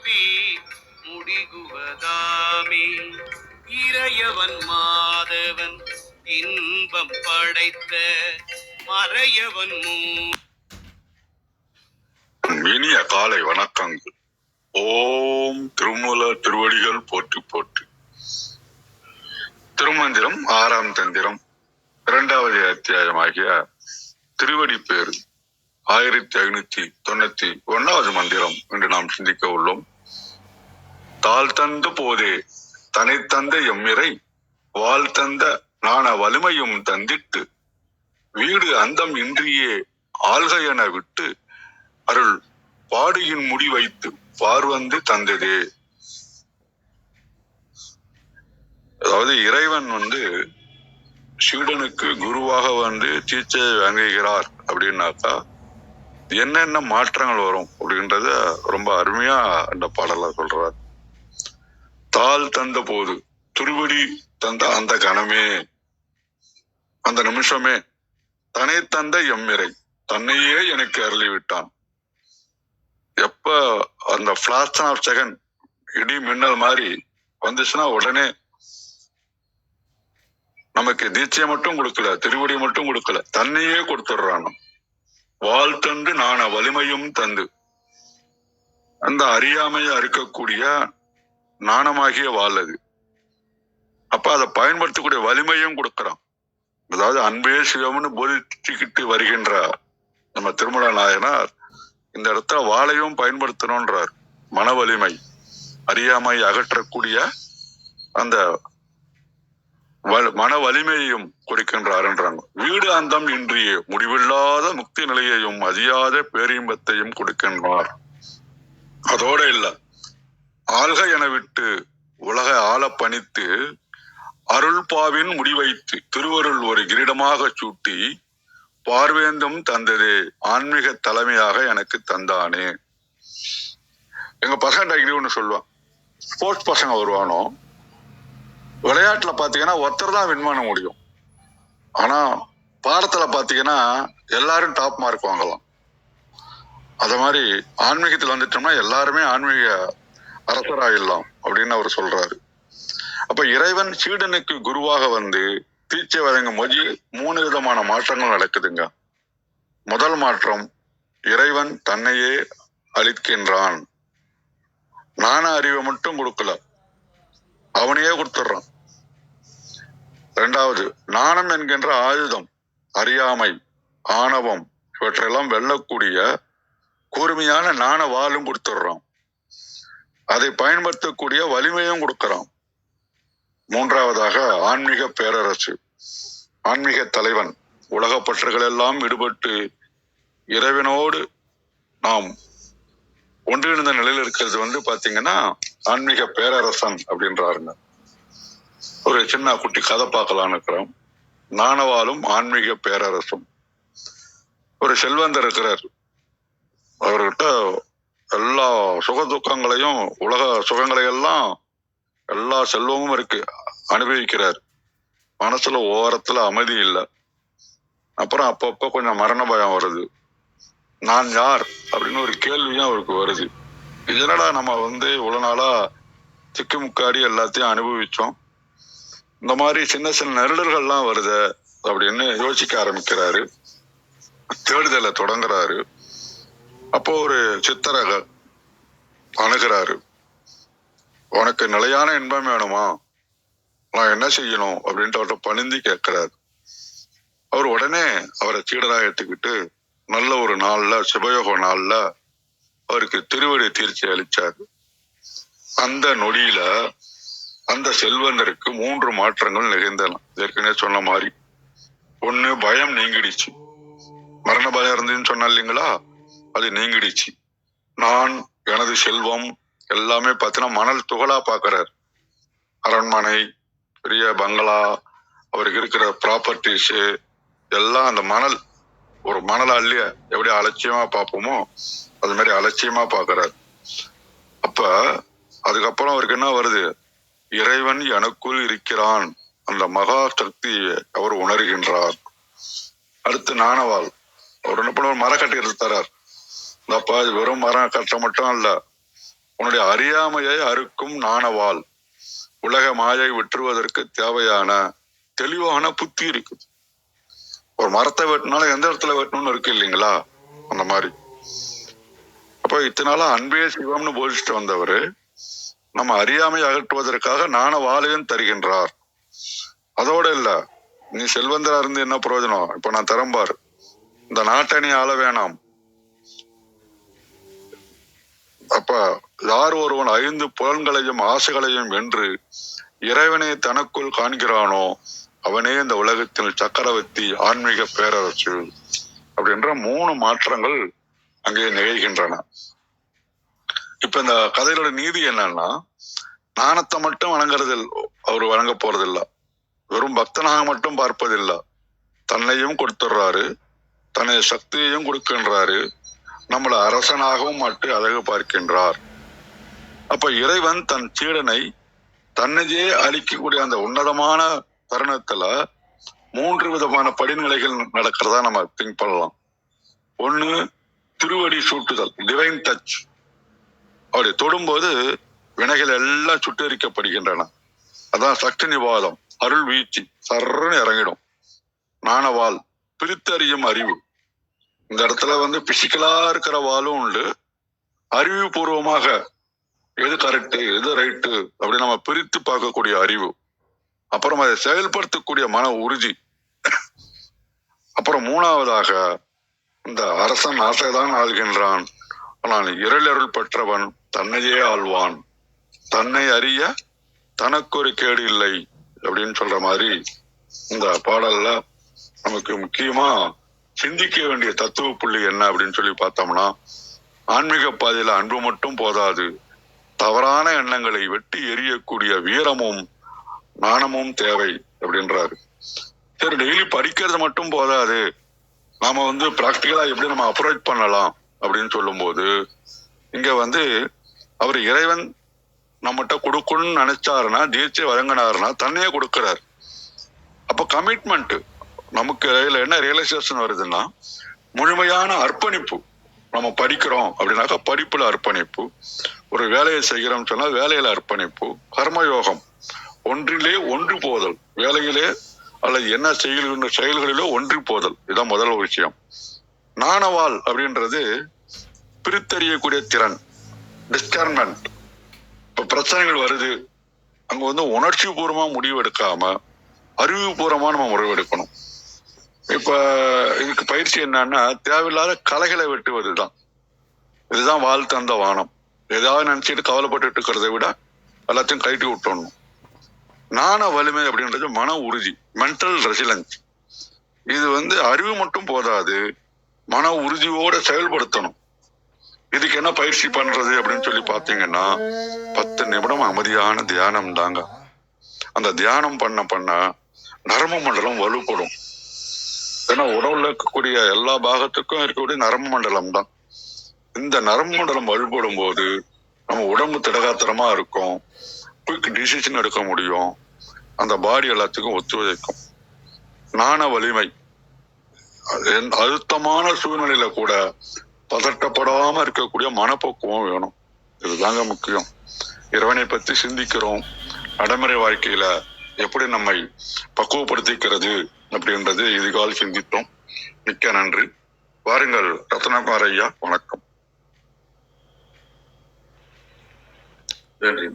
கூப்பி முடிகுவதாமே. இறையவன் மாதவன் இன்பம் படைத்த மறையவன் இனிய காலை வணக்கங்கள். ஓம் திருமூல திருவடிகள் போற்றி போற்றி. திருமந்திரம் 6ஆம் தந்திரம் 2வது அத்தியாயமாகிய திருவடி பேரு 1591வது மந்திரம் என்று நாம் சிந்திக்க உள்ளோம். தாழ் தந்த போதே தனை தந்த எம்மிறை வாழ் தந்த நாண வலிமையும் தந்திட்டு வீடு அந்தம் இன்றியே ஆள்க என விட்டு அருள் பாடியின் முடி வைத்து பார்வந்து தந்ததே. அதாவது இறைவன் சீடனுக்கு குருவாக தீட்சை வழங்குகிறார் அப்படின்னாக்கா என்னென்ன மாற்றங்கள் வரும் அப்படின்றத ரொம்ப அருமையா அந்த பாடல சொல்றார். தாள் தந்த போது திருவடி தந்த அந்த கணமே, அந்த நிமிஷமே தன்னை தந்த எம்மிறை தன்னையே எனக்கு அருளி விட்டான். எப்ப அந்த பிளாஷன் ஆஃப் செகண்ட் இடி மின்னல் மாதிரி வந்துச்சுன்னா உடனே நமக்கு தீட்சையை மட்டும் கொடுக்கல, திருவடி மட்டும் கொடுக்கல, தன்னையே கொடுத்துடுறான். வாழ் தந்து நாண வலிமையும் தந்து அந்த அறியாமையை அறுக்கக்கூடிய நாணமாகிய வாழ் அது. அப்ப அதை பயன்படுத்தக்கூடிய வலிமையும் கொடுக்கறான். அதாவது அன்பே சிவம்னு போதிச்சுக்கிட்டு வருகின்ற நம்ம திருமல நாயனார் இந்த இடத்துல வாளையும் பயன்படுத்தணும்ன்றார். மன வலிமை, அறியாமை அகற்றக்கூடிய அந்த மன வலிமையையும் கொடுக்கின்றார்ன்றாங்க. வீடு அந்தம் இன்றிய முடிவில்லாத முக்தி நிலையையும் அதியாத பேரின்பத்தையும் கொடுக்கின்றார். அதோட இல்ல, ஆள்க என விட்டு உலக ஆள பணித்து அருள் பாவின் முடிவைத்து திருவருள் ஒரு கிரீடமாக சூட்டி பார்வேந்தும் தந்ததே ஆன்மீக தலைமையாக எனக்கு தந்தானே. எங்க பசங்க அடிக்கடி ஒண்ணு சொல்லுவான், ஸ்போர்ட்ஸ் பசங்க வருவானோ விளையாட்டுல பாத்தீங்கன்னா ஒருத்தர் தான் வின் பண்ண முடியும், ஆனா பாடத்துல பாத்தீங்கன்னா எல்லாரும் டாப் மார்க் வாங்கலாம். அத மாதிரி ஆன்மீகத்துல வந்துட்டோம்னா எல்லாருமே ஆன்மீக அரசராயிடலாம் அப்படின்னு அவர் சொல்றாரு. அப்ப இறைவன் சீடனுக்கு குருவாக தீட்சை வழங்கும் போது 3 விதமான மாற்றங்கள் நடக்குதுங்க. முதல் மாற்றம், இறைவன் தன்னையே அளிக்கின்றான். ஞான அறிவை மட்டும் கொடுக்கல, அவனையே கொடுத்துடுறான். 2வது, நாணம் என்கின்ற ஆயுதம், அறியாமை, ஆணவம் இவற்றையெல்லாம் வெல்லக்கூடிய கூர்மையான ஞான வாளும் கொடுத்துடுறான். அதை பயன்படுத்தக்கூடிய வலிமையும் கொடுக்கிறான். 3வதாக ஆன்மீக பேரரசு, ஆன்மீக தலைவன், உலக பற்றுகள் எல்லாம் விடுபட்டு இறைவனோடு நாம் ஒன்றிணைந்த நிலையில் இருக்கிறது பாத்தீங்கன்னா ஆன்மீக பேரரசன் அப்படின்றாருங்க. ஒரு சின்ன குட்டி கதை பார்க்கலான்னு இருக்கிறோம். நாணவாலும் ஆன்மீக பேரரசும். ஒரு செல்வந்தர் இருக்கிறார், அவர்கிட்ட எல்லா சுக துக்கங்களையும் உலக சுகங்களை எல்லாம் எல்லா செல்வமும் இருக்கு, அனுபவிக்கிறார். மனசுல ஓரத்துல அமைதி இல்லை. அப்புறம் அப்பப்ப கொஞ்சம் மரண பயம் வருது. நான் யார் அப்படின்னு ஒரு கேள்வியும் அவருக்கு வருது. இதனடா நம்ம இவ்வளவு நாளா திக்கு முக்காடி எல்லாத்தையும் அனுபவிச்சோம், இந்த மாதிரி சின்ன சின்ன நெருடல்கள்லாம் வருது அப்படின்னு யோசிக்க ஆரம்பிக்கிறாரு. தேடுதலை தொடங்குறாரு. அப்போ ஒரு சித்தரக அணுகிறாரு. உனக்கு நிலையான இன்பம் வேணுமா, நான் என்ன செய்யணும் அப்படின்ட்டு அவர்கிட்ட பணிந்து கேட்கிறாரு. அவர் உடனே அவரை சீடரா எடுத்துக்கிட்டு நல்ல ஒரு நாள்ல, சிவயோக நாள்ல அவருக்கு திருவடி தீட்சை அளிச்சாரு. அந்த நொடியில அந்த செல்வந்தருக்கு 3 மாற்றங்கள் நிகழ்ந்தன. ஏற்கனவே சொன்ன மாதிரி, 1, பயம் நீங்கிடுச்சு. மரண பயம் இருந்துன்னு சொன்ன இல்லைங்களா, அது நீங்கிடுச்சு. நான், எனது செல்வம் எல்லாமே பார்த்தீங்கன்னா மணல் துகளா பாக்குறாரு. அரண்மனை, பெரிய பங்களா, அவருக்கு இருக்கிற ப்ராப்பர்ட்டிஸ் எல்லாம் அந்த மணல், ஒரு மணலா இல்லையா எப்படி அலட்சியமா பார்ப்போமோ அது மாதிரி அலட்சியமா பாக்குறாரு. அப்ப அதுக்கப்புறம் அவருக்கு என்ன வருது, இறைவன் எனக்குள் இருக்கிறான், அந்த மகா சக்தியை அவர் உணர்கின்றார். அடுத்து நாணவாள், அவர் என்ன பண்ணுவார், மரக்கட்டை எடுத்து தரார். இந்தப்பா இது வெறும் மரம் கட்ட மட்டும் இல்ல, உன்னுடைய அறியாமையை அறுக்கும் நாணவாள். உலக மாயை விட்டுருவதற்கு தேவையான தெளிவான புத்தி இருக்குது. ஒரு மரத்தை வெட்டினாலும் எந்த இடத்துல வெட்டணும்னு இருக்கு இல்லைங்களா? அந்த மாதிரி. அப்ப இத்தனை நாளா அன்பே சிவம்னு போதிச்சுட்டு வந்தவர் நம்ம அறியாமை அகற்றுவதற்காக நாணவாளையும் தருகின்றார். அதோட இல்ல, நீ செல்வந்தரா இருந்து என்ன பிரயோஜனம்? இப்ப நான் தரம்பாரு, இந்த நாட்டை நீ ஆள வேணாம். அப்ப யார் ஒருவன் 5 புலன்களையும் ஆசைகளையும் வென்று இறைவனை தனக்குள் காண்கிறானோ அவனே இந்த உலகத்தில் சக்கரவர்த்தி, ஆன்மீக பேரரசு அப்படின்ற 3 மாற்றங்கள் அங்கே நிகழ்கின்றன. இப்ப இந்த கதையோட நீதி என்னன்னா, நாணத்தை மட்டும் வணங்குறதில் அவர் வணங்க போறதில்ல, வெறும் பக்தனாக மட்டும் பார்ப்பதில்லை, தன்னையும் கொடுத்துடுறாரு, தன்னை சக்தியையும் கொடுக்கின்றாரு, நம்மளை அரசனாகவும் மட்டும் அழகு பார்க்கின்றார். அப்ப இறைவன் தன் சீடனை தன்னையே அழிக்கக்கூடிய அந்த உன்னதமான தருணத்துல 3 விதமான படிநிலைகள் நடக்கிறதா நம்ம திங்க் பண்ணலாம். ஒண்ணு, திருவடி சூட்டுதல், டிவைன் டச். அப்படி தொடும்போது வினைகள் எல்லாம் சுட்டரிக்கப்படுகின்றன. அதான் சக்தி நிவாதம், அருள் வீழ்ச்சி, சர்ன்னு இறங்கிடும். நாணவாள், பிரித்தறியும் அறிவு. இந்த இடத்துல பிசிக்கலா இருக்கிற வாளும் உண்டு, அறிவுபூர்வமாக எது கரெக்டு எது ரைட்டு அப்படி நம்ம பிரித்து பார்க்கக்கூடிய அறிவு. அப்புறம் அதை செயல்படுத்தக்கூடிய மன உறுதி. அப்புறம் 3வதாக, இந்த அரசன் ஆசைதான் ஆள்கின்றான், ஆனால் இறையருள் பெற்றவன் தன்னையே ஆள்வான், தன்னை அறிய தனக்கு ஒரு கேடு இல்லை அப்படின்னு சொல்ற மாதிரி இந்த பாடல்ல நமக்கு முக்கியமா சிந்திக்க வேண்டிய தத்துவ புள்ளி என்ன அப்படின்னு சொல்லி பார்த்தோம்னா, ஆன்மீக பாதையில அன்பு மட்டும் போதாது, தவறான எண்ணங்களை வெட்டி எறியக்கூடிய வீரமும் நாணமும் தேவை அப்படின்றாரு. சரி, டெய்லி படிக்கிறது மட்டும் போதாது, நாம பிராக்டிக்கலா எப்படி நம்ம அப்ரோச் பண்ணலாம் அப்படின்னு சொல்லும் போது, இங்க அவர் இறைவன் நம்மகிட்ட கொடுக்கணும்னு நினைச்சாருன்னா, தீட்சை வழங்கினாருன்னா தன்னையே கொடுக்கிறார். அப்ப கமிட்மெண்ட் நமக்கு என்ன ரியலைசேஷன் வருதுன்னா, முழுமையான அர்ப்பணிப்பு. நம்ம படிக்கிறோம் அப்படின்னாக்கா படிப்புல அர்ப்பணிப்பு, ஒரு வேலையை செய்கிறோம் சொன்னா வேலையில அர்ப்பணிப்பு, கர்மயோகம், ஒன்றிலே ஒன்று போதல், வேலையிலே அல்லது என்ன செயல்களிலோ ஒன்றி போதல், இதுதான் முதல் விஷயம். நாணவாள் அப்படின்றது பிரித்தறியக்கூடிய திறன், டிஸ்கர்மெண்ட். இப்ப பிரச்சனைகள் வருது, அங்க உணர்ச்சி பூர்வமா முடிவு எடுக்காம அறிவுபூர்வமா நம்ம முடிவெடுக்கணும். இப்ப இதுக்கு பயிற்சி என்னன்னா, தேவையில்லாத கலைகளை வெட்டுவதுதான். இதுதான் வாழ் தந்த வானம். ஏதாவது நினைச்சிட்டு கவலைப்பட்டு இருக்கிறத விட எல்லாத்தையும் கைட்டி விட்டணும். நாண வலிமை அப்படின்றது மன உறுதி, மென்டல் ரெசிலன்ஸ். இது அறிவு மட்டும் போதாது, மன உறுதியோட செயல்படுத்தணும். இதுக்கு என்ன பயிற்சி பண்றது அப்படின்னு சொல்லி பாத்தீங்கன்னா, 10 நிமிடம் அமைதியான தியானம் தாங்க. அந்த தியானம் பண்ண நரம்பு மண்டலம் வலுப்படும். ஏன்னா உடவுல இருக்கக்கூடிய எல்லா பாகத்துக்கும் இருக்கக்கூடிய நரம்பு மண்டலம் தான். இந்த நரம்பு மண்டலம் வலுப்படும் போது நம்ம உடம்பு திடகாத்திரமா இருக்கும், குயிக் டிசிஷன் எடுக்க முடியும், அந்த பாடி எல்லாத்துக்கும் ஒத்துழைக்கும். நாண வலிமை, அழுத்தமான சூழ்நிலையில கூட பதட்டப்படாம இருக்கக்கூடிய மனப்பக்குவம் வேணும். இதுதாங்க முக்கியம். இறைவனை பத்தி சிந்திக்கிறோம், நடைமுறை வாழ்க்கையில எப்படி நம்மை பக்குவப்படுத்திக்கிறது அப்படின்றது இதுகால் சிந்தித்தோம். மிக்க நன்றி. வாருங்கள் ரத்னகுமார் ஐயா, வணக்கம். நன்றி.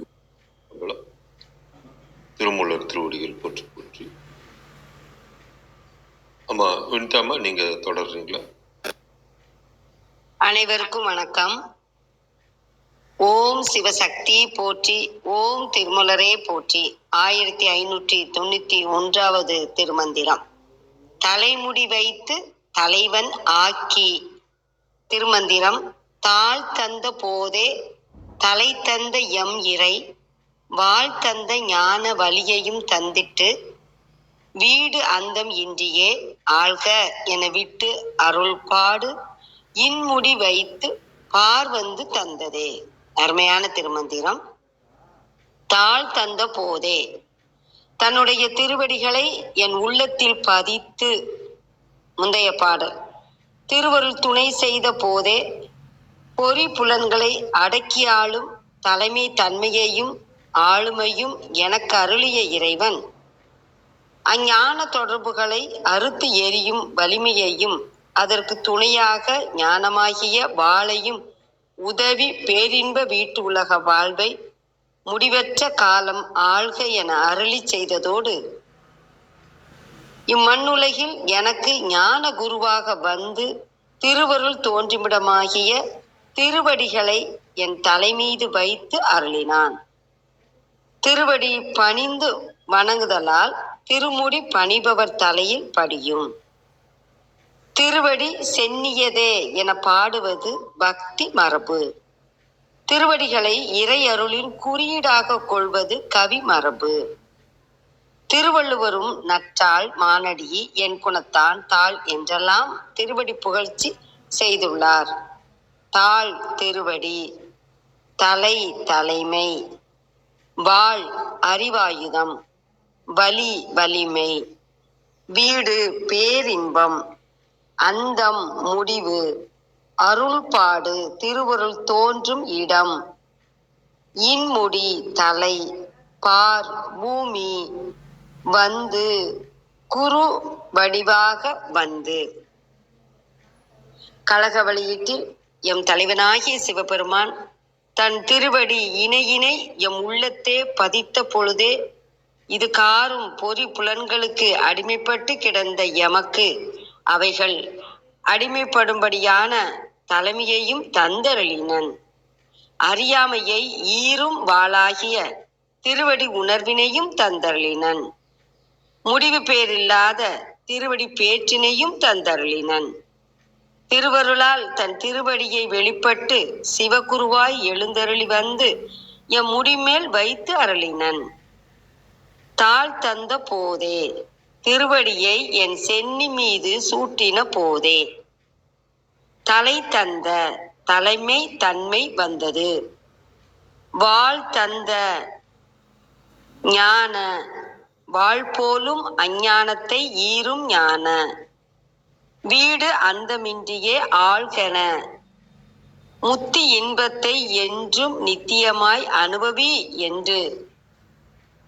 திருமூலர் திருவடிகள் போற்றி போற்றி. ஆமா வினிதாமா, நீங்க தொடர்றீங்களா? அனைவருக்கும் வணக்கம். ஓம் சிவசக்தி போற்றி, ஓம் திருமூலரே போற்றி. 1591வது திருமந்திரம். தலைமுடி வைத்து தலைவன் ஆக்கி. திருமந்திரம். தாழ் தந்த போதே தலை தந்த எம் இறை, வாழ் தந்த ஞான வழியையும் தந்திட்டு, வீடு அந்தம் இன்றியே ஆள்க என விட்டு அருள்பாடு இன்முடி வைத்து பார்வந்து தந்ததே. அருமையான திருமந்திரம். தாழ் தந்த போதே, தன்னுடைய திருவடிகளை என் உள்ளத்தில் பதித்து, முந்தைய பாடல், திருவருள் துணை செய்த போதே பொறி புலன்களை அடக்கியாலும் தலைமை தன்மையையும் ஆளுமையும் எனக்கு அருளிய இறைவன் அஞ்ஞான தொடர்புகளை அறுத்து எரியும் வலிமையையும் அதற்கு துணையாக ஞானமாகிய வாளையும் உதவி பேரின்ப வீட்டு உலக வாழ்வை முடிவற்ற காலம் ஆள்க என அருளி செய்ததோடு இம்மண்ணுலகில் எனக்கு ஞான குருவாக வந்து திருவருள் தோன்றுமிடமாகிய திருவடிகளை என் தலைமீது வைத்து அருளினான். திருவடி பணிந்து வணங்குதலால் திருமுடி பணிபவர் தலையில் படியும். திருவடி சென்னியதே என பாடுவது பக்தி மரபு. திருவடிகளை இறை அருளின் குறியீடாக கொள்வது கவி மரபு. திருவள்ளுவரும் நற்றாள் மானடி என் குணத்தான் தாள் என்றெல்லாம் திருவடி புகழ்ச்சி செய்துள்ளார். தாள் திருவடி, தலை தலைமை, வாழ் அறிவாயுதம், வலி வலிமை, வீடு பேரின்பம், அந்தம் முடிவு, அருள்பாடு திருவருள் தோன்றும் இடம், இன்முடி தலை, பார் பூமி, வந்து குரு வடிவாக வந்து. கழக வெளியீட்டில் எம் தலைவனாகிய சிவபெருமான் தன் திருவடி இணையினை எம் உள்ளத்தே பதித்த பொழுதே இது காரும் பொறி புலன்களுக்கு அடிமைப்பட்டு கிடந்த எமக்கு அவைகள் அடிமைப்படும்படியான தலைமையையும் தந்தருளினன். அறியாமையை ஈரும் வாளாகிய திருவடி உணர்வினையும் தந்தருளினன். முடிவு பேரில்லாத திருவடி பேற்றினையும் தந்தருளினன். திருவருளால் தன் திருவடியை வெளிப்பட்டு சிவகுருவாய் எழுந்தருளி வந்து எம் முடிமேல் வைத்து அருளினன். தாழ் தந்த போதே திருவடியை என் சென்னி மீது சூட்டின போதே தலை தந்த தலைமை தன்மை வந்தது. வாழ் தந்த ஞான வாழ்போலும் அஞ்ஞானத்தை ஈரும் ஞான வீடு அந்தமின்றியே ஆள்கென முத்தி இன்பத்தை என்றும் நித்தியமாய் அனுபவி என்று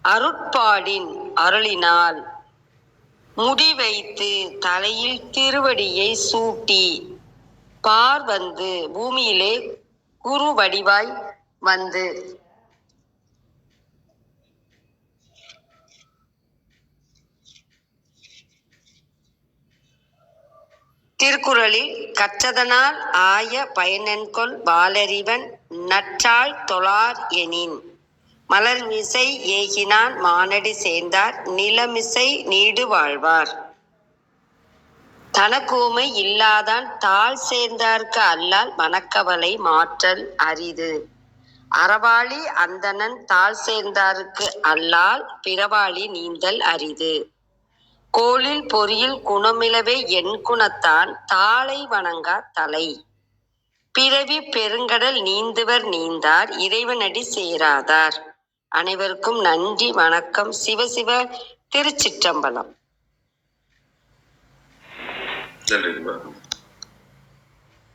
அருட்பாடின் அருளினால் முடி வைத்து தலையில் திருவடியை சூட்டி பார் வந்து பூமியிலே குரு வடிவாய் வந்து. திருக்குறளில் கற்றதனால் ஆய பயனென்கொள் வாளறிவன் நற்றாள் தொழார் எனின் மலர்மிசை ஏகினான் மானடி சேர்ந்தார் நிலமிசை நீடு வாழ்வார். தனக்கூமை இல்லாதான் தாழ் சேர்ந்தார்க்கு அல்லால் மனக்கவலை மாற்றல் அரிது. அறவாளி அந்தணன் தாழ் சேர்ந்தார்க்கு அல்லால் பிறவாளி நீந்தல் அரிது. கோளில் பொறியில் குணமிலவே என் குணத்தான் தாளை வணங்கா தலை. பிறவி பெருங்கடல் நீந்துவர் நீந்தார் இறைவனடி சேராதார். அனைவருக்கும் நன்றி வணக்கம். சிவசிவ. திருச்சிற்றம்பலம். நன்றிமா.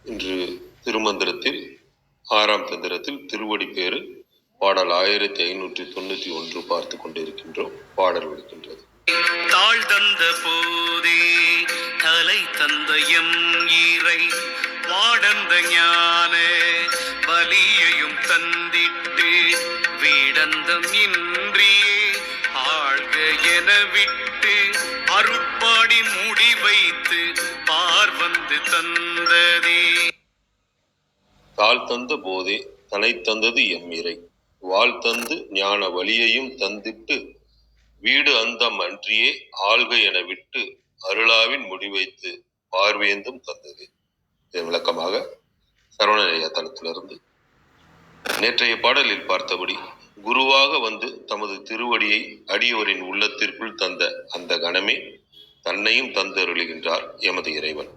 இன்று திருமந்திரத்தில் 6ஆம் தந்திரத்தில் திருவடி பேரு பாடல் 1591 பார்த்து கொண்டிருக்கின்றோம். பாடல் இருக்கின்றது. தாழ் தந்த போதே தலை தந்த எம் ஈரை வாடந்த ஞான வலியையும் தந்திட்டு வீடந்தம் இன்றியே ஆழ்க என விட்டு அருட்பாடி முடி வைத்து பார் வந்து தந்ததே. தாழ் தந்த போதே தலை தந்தது எம் இறை வாழ் தந்து ஞான வலியையும் தந்திட்டு வீடு அந்தம் அன்றியே ஆள்க என விட்டு அருளாவின் முடிவைத்து பார்வேந்தும் தந்தது. இதன் விளக்கமாக சரவணநிலைய தளத்திலிருந்து நேற்றைய பாடலில் பார்த்தபடி குருவாக வந்து தமது திருவடியை அடியவரின் உள்ளத்திற்குள் தந்த அந்த கணமே தன்னையும் தந்து அருளுகின்றார் எமது இறைவன்.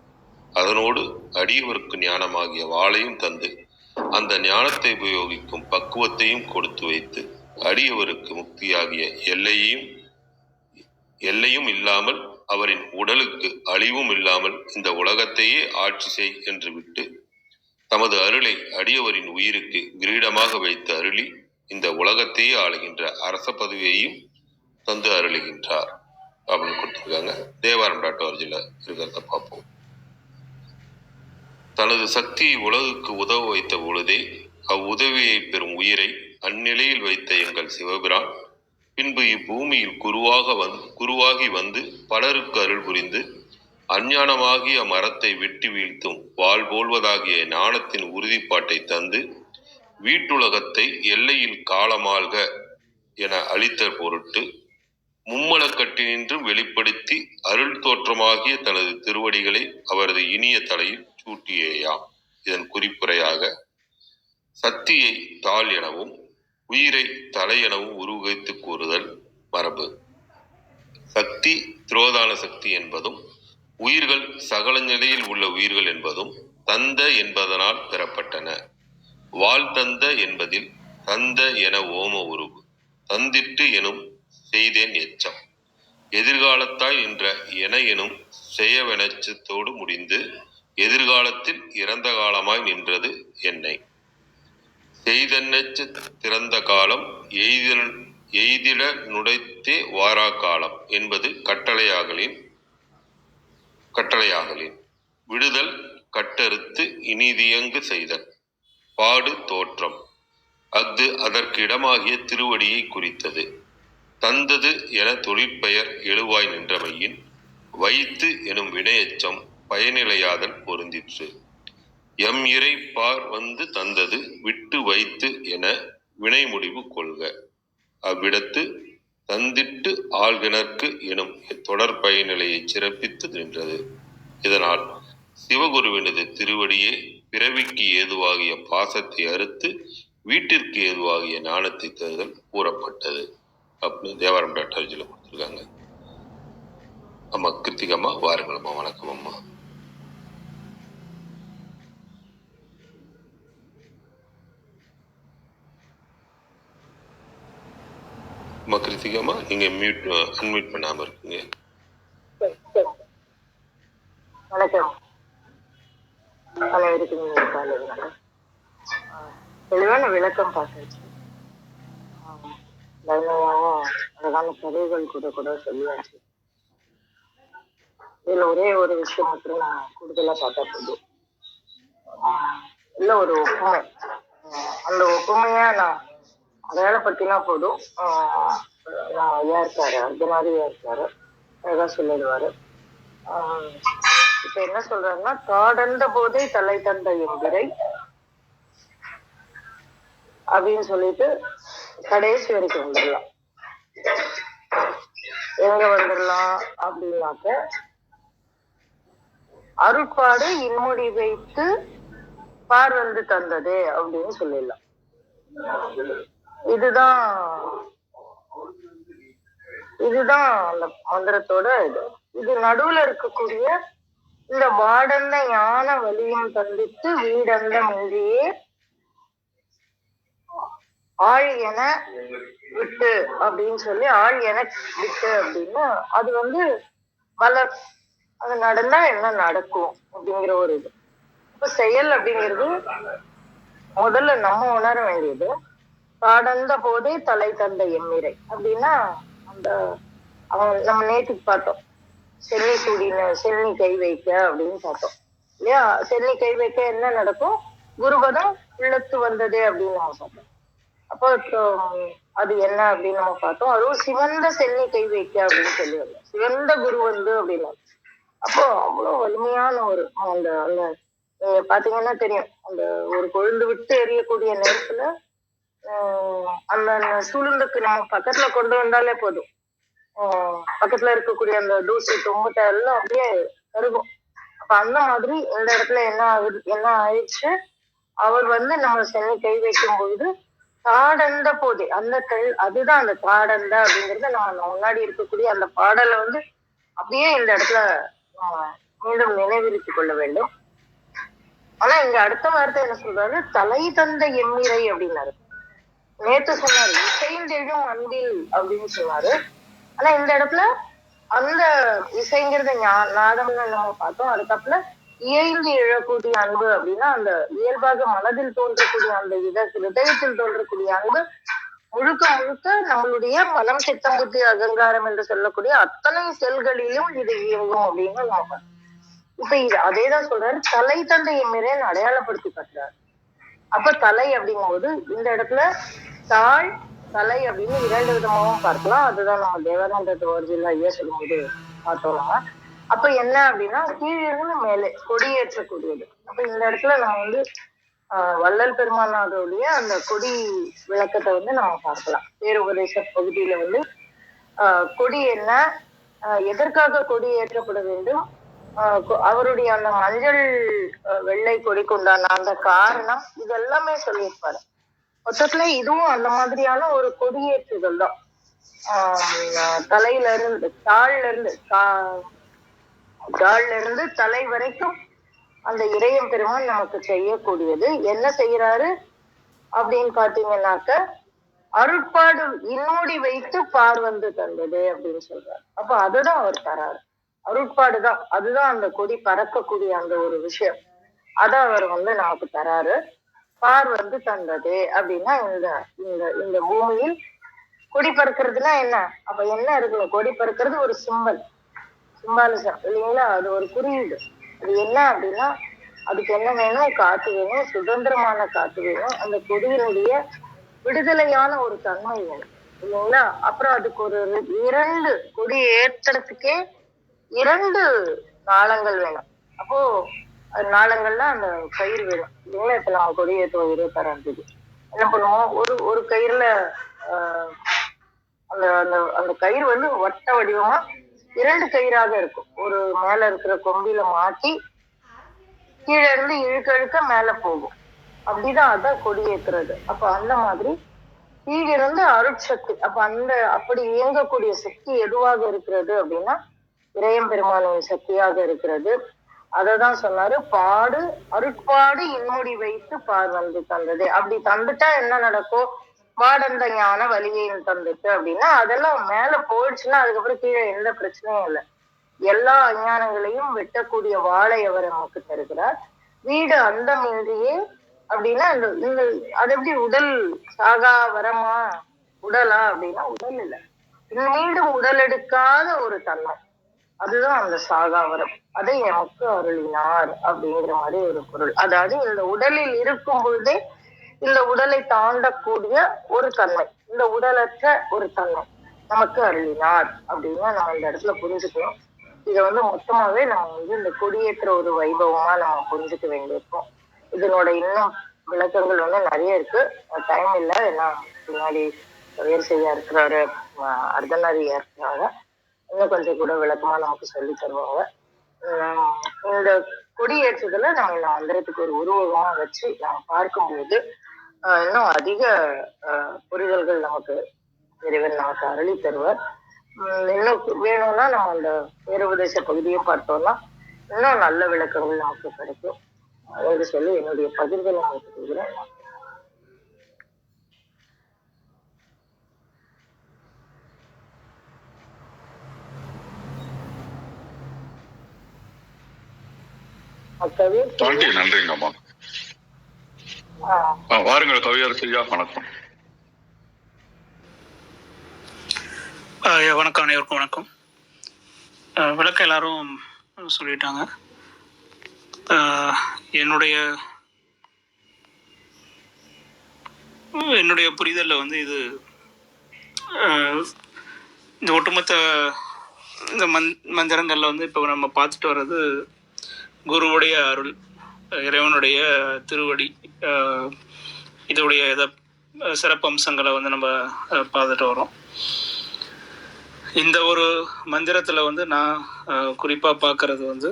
அதனோடு அடியவருக்கு ஞானமாகிய வாளையும் தந்து அந்த ஞானத்தை உபயோகிக்கும் பக்குவத்தையும் கொடுத்து வைத்து அடியவருக்கு முக்தியாகிய எல்லையும் இல்லாமல் அவரின் உடலுக்கு அழிவும் இல்லாமல் இந்த உலகத்தையே ஆட்சி செய் என்று விட்டு தமது அருளை அடியவரின் உயிருக்கு கிரீடமாக வைத்து அருளி இந்த உலகத்தையே ஆளுகின்ற அரச பதவியையும் தந்து அருளுகின்றார் அப்படின்னு கொடுத்துருக்காங்க. தேவாரம்.org இருக்கிறத பார்ப்போம். தனது சக்தியை உலகுக்கு உதவ வைத்த பொழுதே அவ்வுதவியை பெறும் உயிரை அந்நிலையில் வைத்த எங்கள் சிவபிரான் பின்பு இப்பூமியில் குருவாகி வந்து பலருக்கு அருள் புரிந்து அஞ்ஞானமாகிய மரத்தை வெட்டி வீழ்த்தும் வாள் போல்வதாகிய ஞானத்தின் உறுதிப்பாட்டை தந்து வீட்டுலகத்தை எல்லையில் காலமாள்க என அளித்த பொருட்டு மும்மலக்கட்டினின்றும் வெளிப்படுத்தி அருள் தோற்றமாகிய தனது திருவடிகளை அவரது இனிய தலையில் சூட்டியேயாம். இதன் குறிப்புரையாக சக்தியை தாள் எனவும் உயிரை தலை எனவும் உருவகித்து கூறுதல் மரபு. சக்தி திரோதான சக்தி என்பதும் உயிர்கள் சகல நிலையில் உள்ள உயிர்கள் என்பதும் தந்த என்பதனால் பெறப்பட்டன. வாழ்தந்த என்பதில் தந்த என ஓம உருவு, தந்திட்டு எனும் செய்தேன் எச்சம், எதிர்காலத்தாய் நின்ற என எனும் செய்யவெனச்சத்தோடு முடிந்து எதிர்காலத்தில் இறந்த காலமாய் நின்றது என்னை. செய்தென்னச்ச திறந்த காலம் எய்திட நுடைத்தே வாரா காலம் என்பது கட்டளையாகலின் விடுதல் கட்டறுத்து இனிதியங்கு செய்தல் பாடு தோற்றம் அஃது அதற்கு இடமாகிய திருவடியை குறித்தது. தந்தது என தொழிற்பெயர் எழுவாய் நின்றமையின் வைத்து எனும் வினையச்சம் பயனிலையாதல் பொருந்திற்று. எம் இறை பார் வந்து தந்தது விட்டு வைத்து என வினை முடிவு கொள்க. அவ்விடத்து தந்திட்டு ஆள்கிணர்க்கு எனும் தொடர் பயனிலையை சிறப்பித்து நின்றது. இதனால் சிவகுருவினது திருவடியே பிறவிக்கு ஏதுவாகிய பாசத்தை அறுத்து வீட்டிற்கு ஏதுவாகிய ஞானத்தை தருதல் கூறப்பட்டது அப்படின்னு தேவாரம்.org கொடுத்துருக்காங்க. அம்மா கிருத்திகம்மா, வாருங்களம்மா. வணக்கம் அம்மா. அம்மா கிருத்திகம்மா, நீங்க அன்மியூட் பண்ணாம இருக்கீங்க. வணக்கம். தெளிவான விளக்கம் பார்த்தாச்சு. அழகான கதைகள் கூட சொல்லியாச்சு. இதுல ஒரே ஒரு விஷயம் மட்டும் நான் கூடுதலா பார்த்தா போதும். இல்ல ஒரு ஒப்புமை, அந்த ஒப்புமையா நான் அடையாளப்படுத்தினா போதும். ஐயா இருக்காரு, அர்த்தநாதியா இருக்காரு, அழகா சொல்லிடுவாரு. இப்ப என்ன சொல்றாருன்னா, காடந்த போதே தலை தந்த எம்பிரை அப்படின்னு சொல்லிட்டு கடைசி வரைக்கும் வந்துடலாம். எங்க வந்துடலாம் அப்படின்னாக்க, அருட்பாடு இன்முடி வைத்து பார் வந்து தந்தது அப்படின்னு சொல்லிடலாம். இதுதான் அந்த மந்திரத்தோட இது நடுவுல இருக்கக்கூடிய இந்த வாடந்த ஞான வலியும் தந்தித்து வீடந்த மின்றியே ஆள் என விட்டு அப்படின்னு சொல்லி, ஆள் என விட்டு அப்படின்னா அது வந்து வளர், அது நடந்தா என்ன நடக்கும் அப்படிங்கிற ஒரு இது. இப்ப செயல் அப்படிங்கிறது முதல்ல நம்ம உணர வேண்டியது. காடந்த போதே தலை தந்த எம்மிரை அப்படின்னா, அந்த நம்ம நேற்றுக்கு பார்த்தோம், சென்னி சூடின சென்னி கை வைக்க அப்படின்னு பார்த்தோம் இல்லையா? சென்னி கை வைக்க என்ன நடக்கும்? குருபதம் உள்ளத்து வந்ததே அப்படின்னு நம்ம பார்த்தோம். அப்போ அது என்ன அப்படின்னு நம்ம பார்த்தோம். அதுவும் சிவந்த சென்னி கை வைக்க அப்படின்னு சொல்லி வந்தோம். சிவந்த குரு வந்து அப்படின்னா, அப்போ அவ்வளவு வலிமையான ஒரு அந்த அந்த நீங்க பாத்தீங்கன்னா தெரியும், அந்த ஒரு கொழுந்து விட்டு எரியக்கூடிய நேரத்துல அந்த சுளுந்துக்கு நம்ம பக்கத்துல கொண்டு வந்தாலே போதும், பக்கத்துல இருக்கக்கூடிய அந்த தூசி தொம்பட்டை எல்லாம் அப்படியே கருகும். அப்ப அந்த மாதிரி இந்த இடத்துல என்ன ஆயிடுச்சு, அவர் வந்து நம்ம சென்னை கை வைக்கும் பொழுது காடந்த போதே அந்த அதுதான் அந்த காடந்த அப்படிங்கிறது நம்ம முன்னாடி இருக்கக்கூடிய அந்த பாடலை வந்து அப்படியே இந்த இடத்துல மீண்டும் நினைவிருத்திக் கொள்ள வேண்டும். ஆனா இங்க அடுத்த வார்த்தை என்ன சொல்றாரு, தலை தந்த எம்மிரை அப்படின்னாரு. நேத்து சொன்னாரு இசைந்தெழும் அன்பில் அப்படின்னு சொன்னாரு. ஆனா இந்த இடத்துல அந்த இசைங்கிறது நாதம்னு நம்ம பார்த்தோம். அதுக்கப்புறம் இயைந்து எழக்கூடிய அன்பு அப்படின்னா அந்த இயல்பாக மனதில் தோன்றக்கூடிய அந்த இதயத்தில் தோன்றக்கூடிய அன்பு முழுக்க முழுக்க நம்மளுடைய மனம், சித்தம், புத்தி, அகங்காரம் என்று சொல்லக்கூடிய அத்தனை செல்களிலும் இது இயங்கும் அப்படின்னு நாம இப்ப இது அதேதான் சொல்றாரு. தலை தந்தை எம்மிரேன் அடையாளப்படுத்தி காட்டுறாரு. அப்ப தலை அப்படிங்கும்போது இந்த இடத்துல தாழ் தலை அப்படின்னு 2 விதமாகவும் பார்க்கலாம். அதுதான் நம்ம தேவானந்த தோர்ஜில ஐயா சொல்லும்போது பார்த்தோம்னா, அப்ப என்ன அப்படின்னா கீழிருந்து மேலே கொடியேற்றக்கூடியது. அப்ப இந்த இடத்துல நான் வந்து வள்ளல் பெருமானாருடைய அந்த கொடி விளக்கத்தை வந்து நம்ம பார்க்கலாம். பேருபதேச பகுதியில வந்து கொடி என்ன, எதற்காக கொடி ஏற்றப்பட வேண்டும், அவருடைய அந்த மஞ்சள் வெள்ளை கொடிக்கு உண்டான அந்த காரணம், இது எல்லாமே சொல்லியிருப்பாரு. மொத்தத்துல இதுவும் அந்த மாதிரியான ஒரு கொடியேற்றுதல் தான். தலையில இருந்து தாழ்ல இருந்து தலை வரைக்கும் அந்த இறையம் பெருமான் நமக்கு செய்யக்கூடியது. என்ன செய்யறாரு அப்படின்னு பாத்தீங்கன்னாக்க, அருட்பாடு இன்னோடி வைத்து பார் வந்து தந்தது அப்படின்னு சொல்றாரு. அப்ப அதுதான் அவர் தராரு. அருட்பாடுதான், அதுதான் அந்த கொடி பறக்கக்கூடிய அந்த ஒரு விஷயம். அத அவர் வந்து நமக்கு தராரு. பார் வந்து தந்தது அப்படின்னா இந்த இந்த இந்த பூமியில் கொடி பறக்கிறதுனா என்ன, அப்ப என்ன இருக்கணும், கொடி பறக்கிறது ஒரு சிம்பாலிசம் இல்லைங்களா, அது ஒரு குறியீடு. அது என்ன அப்படின்னா அதுக்கு என்ன வேணும், காத்து வேணும், சுதந்திரமான காத்து வேணும், அந்த கொடியினுடைய விடுதலையான ஒரு தன்மை வேணும் இல்லைங்களா. அப்புறம் அதுக்கு ஒரு 2 கொடி ஏற்றத்துக்கே 2 நாளங்கள் வேணும். அப்போ நாளங்கள்ல அந்த கயிறு வேணும் இல்லைங்களா. இப்ப நம்ம கொடி ஏற்றுவோம் 26ஆம் தேதி, என்ன பண்ணுவோம், ஒரு கயிறுல அந்த அந்த அந்த கயிறு வந்து வட்ட வடிவமா 2 கயிறாக இருக்கும். ஒரு மேல இருக்கிற கொம்பில மாட்டி கீழே இருந்து இழுக்க இழுக்க மேல போகும். அப்படிதான் அதான் கொடி ஏற்றுறது. அப்ப அந்த மாதிரி கீழிருந்து அருட்சக்தி, அப்ப அந்த அப்படி இயங்கக்கூடிய சக்தி எதுவாக இருக்கிறது அப்படின்னா இறையம் பெருமானின் சக்தியாக இருக்கிறது. அததான் சொன்னாரு, பாடு அருட்பாடு இன்முடி வைத்து பார் வந்து தந்தது. அப்படி தந்துட்டா என்ன நடக்கும், வாடந்த ஞான வலியையும் தந்துட்டு அப்படின்னா அதெல்லாம் மேல போயிடுச்சுன்னா அதுக்கப்புறம் கீழே எந்த பிரச்சனையும் இல்லை. எல்லா அஞ்ஞானங்களையும் வெட்டக்கூடிய வாளை அவர் நமக்கு தருகிறார். வீடு அந்தமின்றியே அப்படின்னா இந்த அது எப்படி உடல் சாகா வரமா உடலா அப்படின்னா உடல் இல்லை, மீண்டும் உடல் எடுக்காத ஒரு தன்மை, அதுதான் அந்த சாகாவரம். அதை எனக்கு அருளினார் அப்படிங்கிற மாதிரி ஒரு பொருள். அதாவது இந்த உடலில் இருக்கும் பொழுதே இந்த உடலை தாண்டக்கூடிய ஒரு தன்மை, இந்த உடலற்ற ஒரு தன்மை நமக்கு அருளினார் அப்படின்னு நம்ம இந்த இடத்துல புரிஞ்சுக்கணும். இதை வந்து மொத்தமாவே நம்ம வந்து இந்த கொடியேற்ற ஒரு வைபவமா நம்ம புரிஞ்சுக்க வேண்டியிருக்கோம். இதனோட இன்னும் விளக்கங்கள் வந்து நிறைய இருக்கு, டைம் இல்லை, எல்லாம் பின்னாடி வேர்சையா இருக்கிறாரு, அர்த்தநாரியா இருக்கிறாங்க, இன்னும் கொஞ்சம் கூட விளக்கமா நமக்கு சொல்லி தருவாங்க. இந்த கொடியேற்றுதல நம்ம இந்த மந்திரத்துக்கு ஒரு உருவகமா வச்சு நம்ம பார்க்கும்போது இன்னும் அதிக புரிதல்கள் நமக்கு இறைவன் நமக்கு அருளி தருவார். இன்னும் வேணும்னா நம்ம அந்த பேருபதேச பகுதியை பார்த்தோம்னா இன்னும் நல்ல விளக்கங்கள் நமக்கு கிடைக்கும் என்று சொல்லி என்னுடைய பகிர்தலை நமக்கு சொல்கிறேன். நன்றிங்கம்மா. வாருங்கள் கவியரசியா. வணக்கம். வணக்கம், அனைவருக்கும் வணக்கம். விளக்கம் எல்லாரும் சொல்லிட்டாங்க. என்னுடைய புரிதலில் வந்து இது இந்த ஒட்டுமொத்த இந்த மந்திரங்களில் வந்து இப்போ நம்ம பார்த்துட்டு வர்றது குருவுடைய அருள், இறைவனுடைய திருவடி, இதோடைய சிறப்பு அம்சங்களை வந்து நம்ம பார்த்துட்டு வரோம். இந்த ஒரு மந்திரத்தில் வந்து நான் குறிப்பாக பார்க்கறது வந்து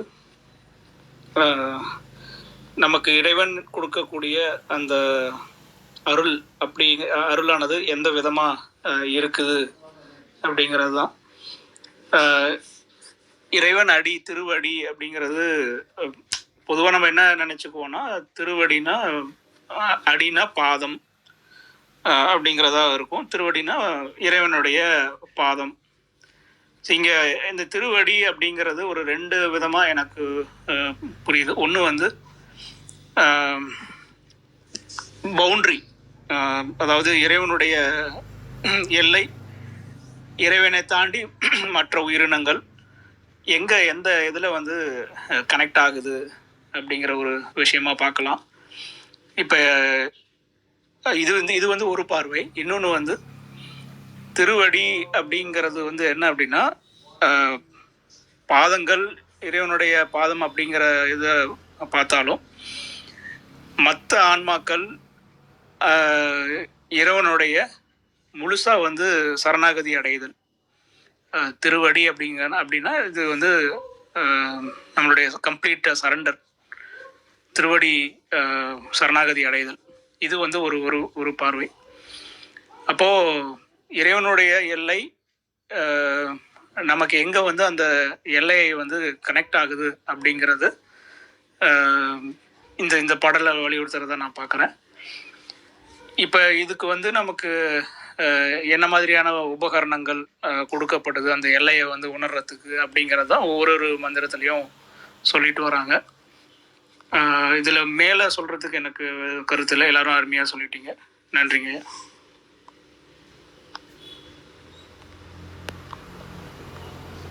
நமக்கு இறைவன் கொடுக்கக்கூடிய அந்த அருள், அப்படி அருளானது எந்த விதமாக இருக்குது அப்படிங்கிறது தான். இறைவன் அடி, திருவடி அப்படிங்கிறது பொதுவாக நம்ம என்ன நினச்சிக்குவோன்னா, திருவடினா அடினா பாதம் அப்படிங்கிறதா இருக்கும், திருவடினா இறைவனுடைய பாதம். இங்கே இந்த திருவடி அப்படிங்கிறது ஒரு 2 விதமாக எனக்கு புரியுது. ஒன்று வந்து பவுண்ட்ரி, அதாவது இறைவனுடைய எல்லை, இறைவனை தாண்டி மற்ற உயிரினங்கள் எங்கே எந்த இதில் வந்து கனெக்ட் ஆகுது அப்படிங்கிற ஒரு விஷயமா பார்க்கலாம். இப்போ இது வந்து ஒரு பார்வை. இன்னொன்று வந்து திருவடி அப்படிங்கிறது வந்து என்ன அப்படின்னா, பாதங்கள், இறைவனுடைய பாதம் அப்படிங்கிற இதை பார்த்தாலும் மற்ற ஆன்மாக்கள் இறைவனுடைய முழுசாக வந்து சரணாகதி அடைதல். திருவடி அப்படின்னா இது வந்து நம்மளுடைய கம்ப்ளீட் சரண்டர், திருவடி சரணாகதி அடைதல். இது வந்து ஒரு ஒரு ஒரு பார்வை. அப்போது இறைவனுடைய எல்லை நமக்கு எங்கே வந்து அந்த எல்லையை வந்து கனெக்ட் ஆகுது அப்படிங்கிறது இந்த பாடலை வலியுறுத்துறத நான் பார்க்குறேன். இப்போ இதுக்கு வந்து நமக்கு என்ன மாதிரியான உபகரணங்கள் கொடுக்கப்படுது அந்த எல்லையை வந்து உணர்றதுக்கு அப்படிங்கிறது தான் ஒவ்வொரு மந்திரத்துலேயும் சொல்லிட்டு வராங்க. இதில் மேலே சொல்கிறதுக்கு எனக்கு கருத்து இல்லை. எல்லாரும் அருமையாக சொல்லிட்டீங்க. நன்றிங்க.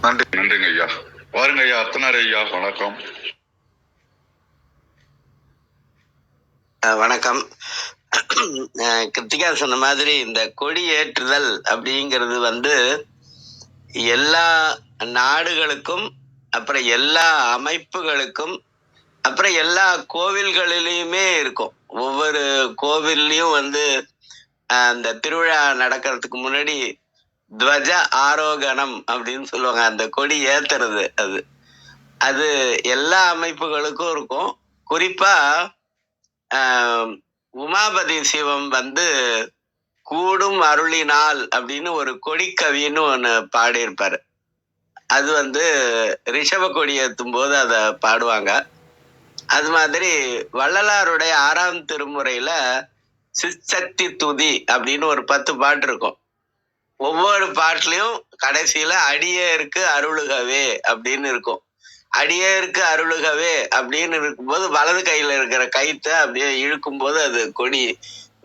நன்றிங்க ஐயா. பாருங்க ஐயா, அத்தனார் ஐயா, வணக்கம். வணக்கம். கிருத்திகா சொன்ன மாதிரி இந்த கொடி ஏற்றுதல் அப்படிங்கிறது வந்து எல்லா நாடுகளுக்கும், அப்புறம் எல்லா அமைப்புகளுக்கும், அப்புறம் எல்லா கோவில்களிலையுமே இருக்கும். ஒவ்வொரு கோவில்லையும் வந்து அந்த திருவிழா நடக்கிறதுக்கு முன்னாடி துவஜ ஆரோகணம் அப்படின்னு சொல்லுவாங்க. அந்த கொடி ஏத்துறது அது எல்லா அமைப்புகளுக்கும் இருக்கும். குறிப்பா உமாபதி சிவம் வந்து கூடும் அருளினால் அப்படின்னு ஒரு கொடிக்கவின்னு ஒன்று பாடியிருப்பாரு. அது வந்து ரிஷப கொடி ஏற்றும் போது அதை பாடுவாங்க. அது மாதிரி வள்ளலாருடைய 6ஆம் திருமுறையில சிற்சக்தி துதி அப்படின்னு ஒரு 10 பாட்டு இருக்கும். ஒவ்வொரு பாட்டுலயும் கடைசியில அடியேற்கு அருளுகவே அப்படின்னு இருக்கும். அடியேற்கு அருளுகவே அப்படின்னு இருக்கும்போது வலது கையில இருக்கிற கயித்தை அப்படியே இழுக்கும் போது அது கொடி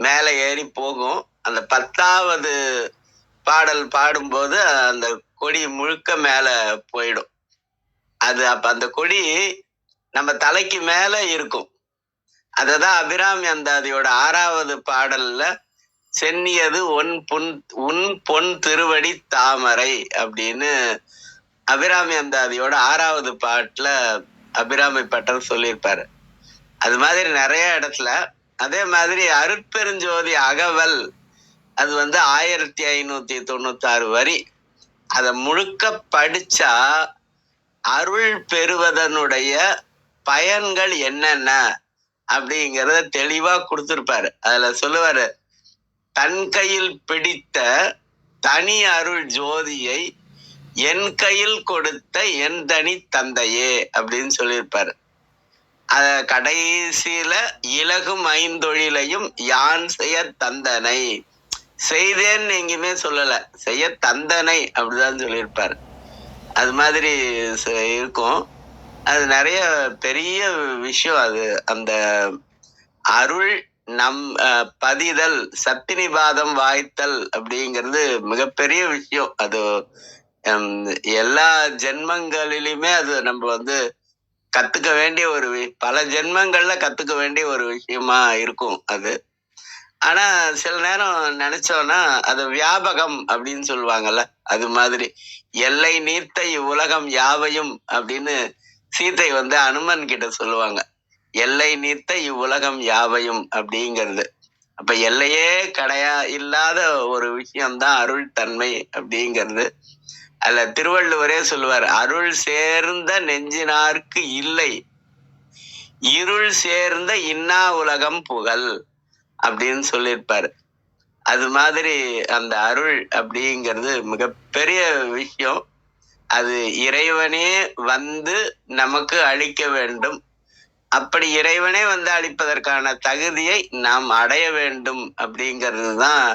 மேலே ஏறி போகும். அந்த 10ஆவது பாடல் பாடும்போது அந்த கொடி முழுக்க மேல போயிடும். அது அப்ப அந்த கொடி நம்ம தலைக்கு மேல இருக்கும். அததான் அபிராமி அந்தாதியோட 6ஆவது பாடல்ல சென்னியது உன் பொன் திருவடி தாமரை அப்படின்னு அபிராமி அந்தாதியோட 6ஆவது பாட்டுல அபிராமி பட்டர் சொல்லியிருப்பாரு. அது மாதிரி நிறைய இடத்துல. அதே மாதிரி அருட்பெருஞ்சோதி அகவல் அது வந்து 1596 வரி. அதை முழுக்க படிச்சா அருள் பெறுவதனுடைய பயன்கள் என்னென்ன அப்படிங்கிறத தெளிவா கொடுத்திருப்பாரு. அதுல சொல்லுவாரு, தன் கையில் பிடித்த தனி அருள் ஜோதியை என் கையில் கொடுத்த என் தனி தந்தையே அப்படின்னு சொல்லியிருப்பாரு. அத கடைசியில இலகும் 5தொழிலையும் யான் செய்ய தந்தனை, செய்தேன்னு எங்கேயுமே சொல்லல, செய்ய தந்தனை அப்படிதான் சொல்லியிருப்பாரு. அது மாதிரி இருக்கும். அது நிறைய பெரிய விஷயம். அது அந்த அருள் பதிதல், சத்தினிபாதம் வாய்த்தல் அப்படிங்கிறது மிகப்பெரிய விஷயம். அது எல்லா ஜென்மங்களிலுமே அது நம்ம வந்து கத்துக்க வேண்டிய பல ஜென்மங்கள்ல கத்துக்க வேண்டிய ஒரு விஷயமா இருக்கும் அது. ஆனா சில நேரம் நினைச்சோம்னா அது வியாபகம் அப்படின்னு சொல்லுவாங்கல்ல, அது மாதிரி எல்லை நீர்த்த இவ்வுலகம் யாவையும் அப்படின்னு சீதை வந்து அனுமன் கிட்ட சொல்லுவாங்க. எல்லை நீர்த்த இவ்வுலகம் யாவையும் அப்படிங்கிறது. அப்ப எல்லையே இல்லாத ஒரு விஷயம்தான் அருள் தன்மை அப்படிங்கிறது. அதுல திருவள்ளுவரே சொல்லுவார், அருள் சேர்ந்த நெஞ்சினார்க்கு இல்லை, இருள் சேர்ந்த இன்னா உலகம் புகழ் அப்படின்னு சொல்லியிருப்பாரு. அது மாதிரி அந்த அருள் அப்படிங்கிறது மிகப்பெரிய விஷயம். அது இறைவனே வந்து நமக்கு அளிக்க வேண்டும். அப்படி இறைவனே வந்து அளிப்பதற்கான தகுதியை நாம் அடைய வேண்டும் அப்படிங்கிறது தான்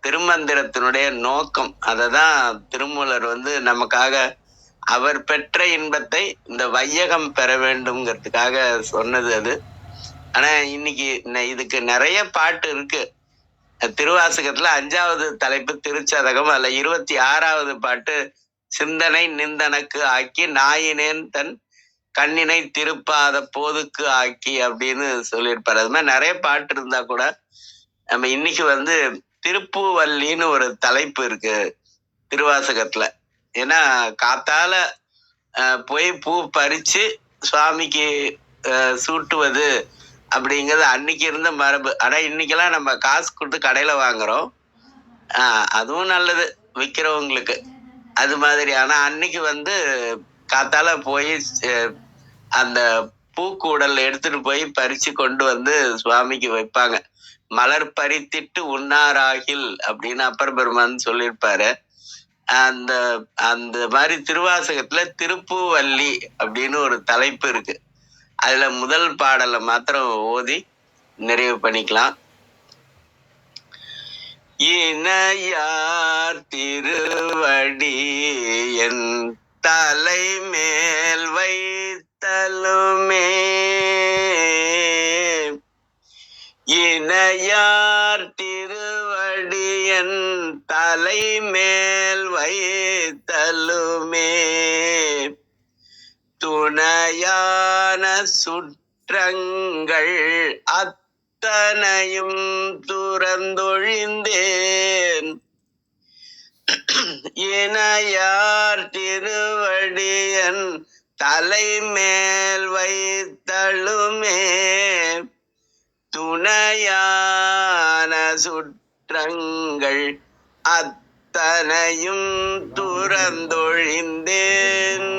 திருமந்திரத்தினுடைய நோக்கம். அததான் திருமூலர் வந்து நமக்காக அவர் பெற்ற இன்பத்தை இந்த வையகம் பெற வேண்டும்ங்கிறதுக்காக சொன்னது அது. ஆனா இன்னைக்கு இதுக்கு நிறைய பாட்டு இருக்கு. திருவாசகத்துல 5வது தலைப்பு திருச்சதகம். அதுல 26வது பாட்டு சிந்தனை நிந்தனக்கு ஆக்கி நாயினேன் தன் கண்ணினை திருப்பாத போதுக்கு ஆக்கி அப்படின்னு சொல்லியிருப்பாரு. அது மாதிரி நிறைய பாட்டு இருந்தா கூட நம்ம இன்னைக்கு வந்து திருப்பூவல்லின்னு ஒரு தலைப்பு இருக்கு திருவாசகத்துல. ஏன்னா காத்தால போய் பூ பறிச்சு சுவாமிக்கு சூட்டுவது அப்படிங்கிறது அன்னைக்கு இருந்த மரபு. ஆனா இன்னைக்கெல்லாம் நம்ம காசு கொடுத்து கடையில வாங்குறோம். அதுவும் நல்லது விற்கிறவங்களுக்கு அது மாதிரி. ஆனா அன்னைக்கு வந்து காத்தால போய் அந்த பூக்கூடல் எடுத்துட்டு போய் பறிச்சு கொண்டு வந்து சுவாமிக்கு வைப்பாங்க. மலர் பறித்திட்டு உண்ணாராகில் அப்படின்னு அப்பர் பெருமான் சொல்லியிருப்பாரு. அந்த அந்த மாதிரி திருவாசகத்துல திருப்பூவல்லி அப்படின்னு ஒரு தலைப்பு இருக்கு. அதுல முதல் பாடலை மாத்திரம் ஓதி நிறைவு பண்ணிக்கலாம். இணையார் திருவடி என் தலை மேல் வைத்தலுமே, இணையார் திருவடி என் தலை மேல் வைத்தலுமே, துணையான சுற்றங்கள் அத்தனையும் துறந்தொழிந்தேன், இணையார் திருவடியன் தலை மேல் வைத்தலுமே, துணையான சுற்றங்கள் அத்தனையும் துறந்தொழிந்தேன்,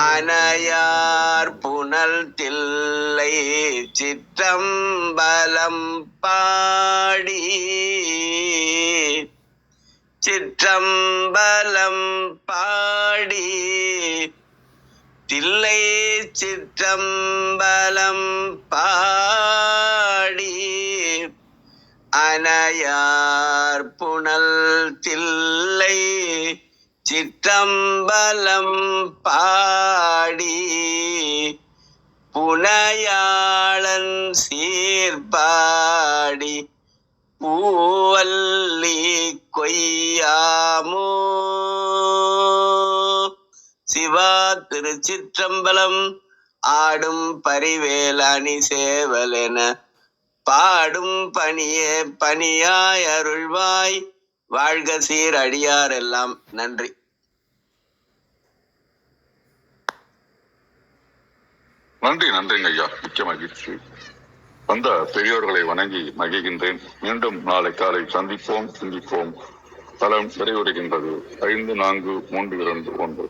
அனையார் புனல் தில்லை சிற்றம்பலம் பாடி, சிற்றம்பலம் பாடி, தில்லை சிற்றம்பலம் பாடி, அனையார் புனல் தில்லை சிற்றம்பலம் பாடி, புனையாளன் சீர்பாடி பூவல்லி கொய்யாமோ. சிவா திருச்சிற்றம்பலம். ஆடும் பரிவேலணி சேவலென பாடும் பணியே பணியாய் அருள்வாய், வாழ்க சீர் அடியார் எல்லாம். நன்றி. நன்றிங்க ஐயா, மிக்க மகிழ்ச்சி. வந்த பெரியோர்களை வணங்கி மகிழ்கின்றேன். மீண்டும் நாளை காலை சந்திப்போம், சிந்திப்போம். தளம் நிறைவுறுகின்றது. 5, 4, 3, 2, 1.